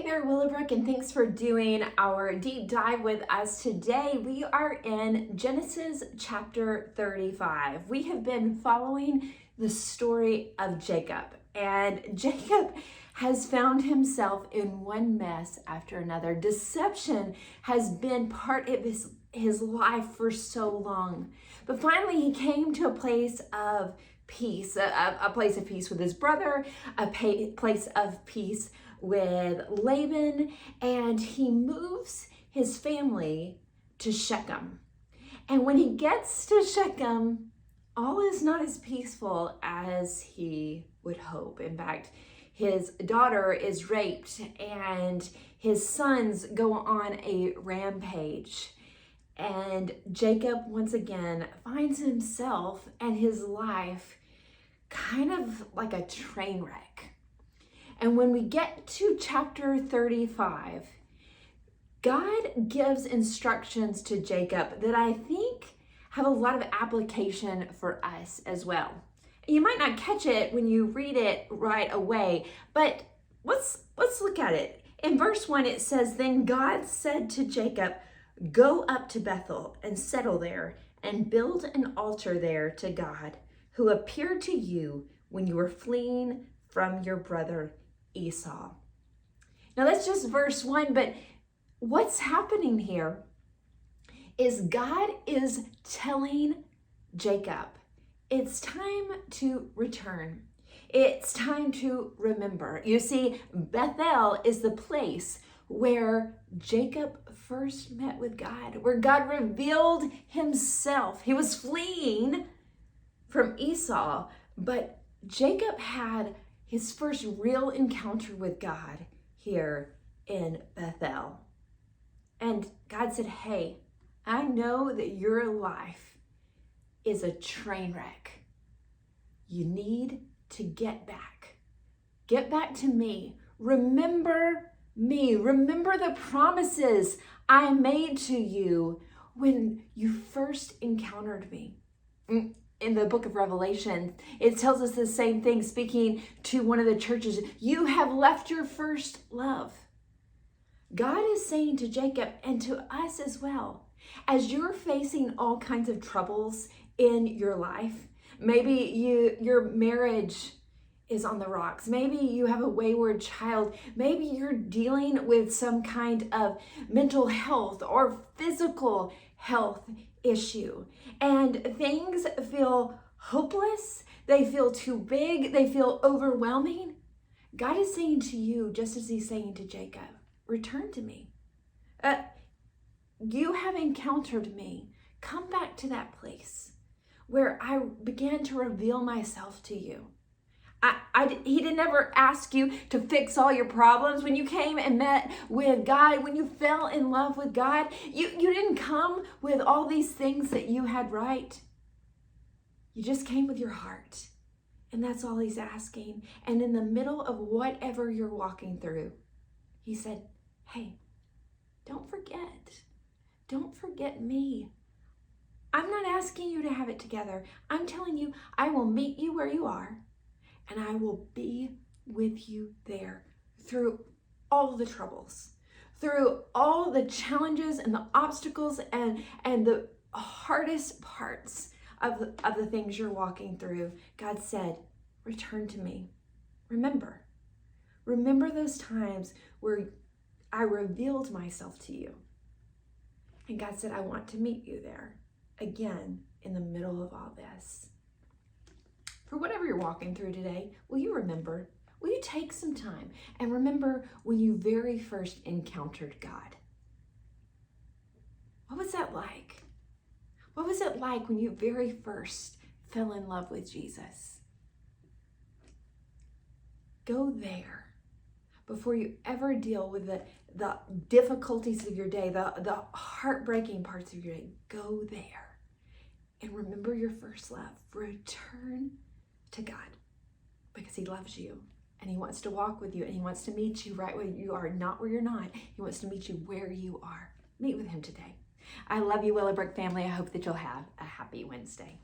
there, Willowbrook, and thanks for doing our deep dive with us today. We are in Genesis chapter 35. We have been following the story of Jacob, and Jacob has found himself in one mess after another. Deception has been part of his life for so long, but finally he came to a place of peace, a place of peace with his brother, a place of peace with Laban, and he moves his family to Shechem. And when he gets to Shechem, all is not as peaceful as he would hope. In fact, his daughter is raped and his sons go on a rampage. And Jacob once again finds himself and his life kind of like a train wreck. And when we get to chapter 35, God gives instructions to Jacob that I think have a lot of application for us as well. You might not catch it when you read it right away, but let's look at it. In verse 1, it says, "Then God said to Jacob, 'Go up to Bethel and settle there and build an altar there to God, who appeared to you when you were fleeing from your brother Esau.'" Now that's just verse 1, but what's happening here is God is telling Jacob, it's time to return. It's time to remember. You see, Bethel is the place where Jacob first met with God, where God revealed himself. He was fleeing from Esau, but Jacob had his first real encounter with God here in Bethel. And God said, "Hey, I know that your life is a train wreck. You need to get back. Get back to me. Remember me. Remember the promises I made to you when you first encountered me." In the book of Revelation, it tells us the same thing, speaking to one of the churches. You have left your first love. God is saying to Jacob and to us as well, as you're facing all kinds of troubles in your life, maybe your marriage is on the rocks. Maybe you have a wayward child. Maybe you're dealing with some kind of mental health or physical health issue, and things feel hopeless. They feel too big. They feel overwhelming. God is saying to you, just as he's saying to Jacob, return to me. You have encountered me. Come back to that place where I began to reveal myself to you. He didn't ever ask you to fix all your problems. When you came and met with God, when you fell in love with God, you didn't come with all these things that you had right. You just came with your heart. And that's all he's asking. And in the middle of whatever you're walking through, he said, "Hey, don't forget. Don't forget me. I'm not asking you to have it together. I'm telling you, I will meet you where you are. And I will be with you there through all the troubles, through all the challenges and the obstacles and the hardest parts of the things you're walking through." God said, return to me. Remember those times where I revealed myself to you. And God said, I want to meet you there again in the middle of all this. For whatever you're walking through today, will you remember? Will you take some time and remember when you very first encountered God? What was that like? What was it like when you very first fell in love with Jesus? Go there before you ever deal with the difficulties of your day, the heartbreaking parts of your day. Go there and remember your first love. Return to God, because he loves you and he wants to walk with you and he wants to meet you right where you are, not where you're not. He wants to meet you where you are. Meet with him today. I love you, Willowbrook family. I hope that you'll have a happy Wednesday.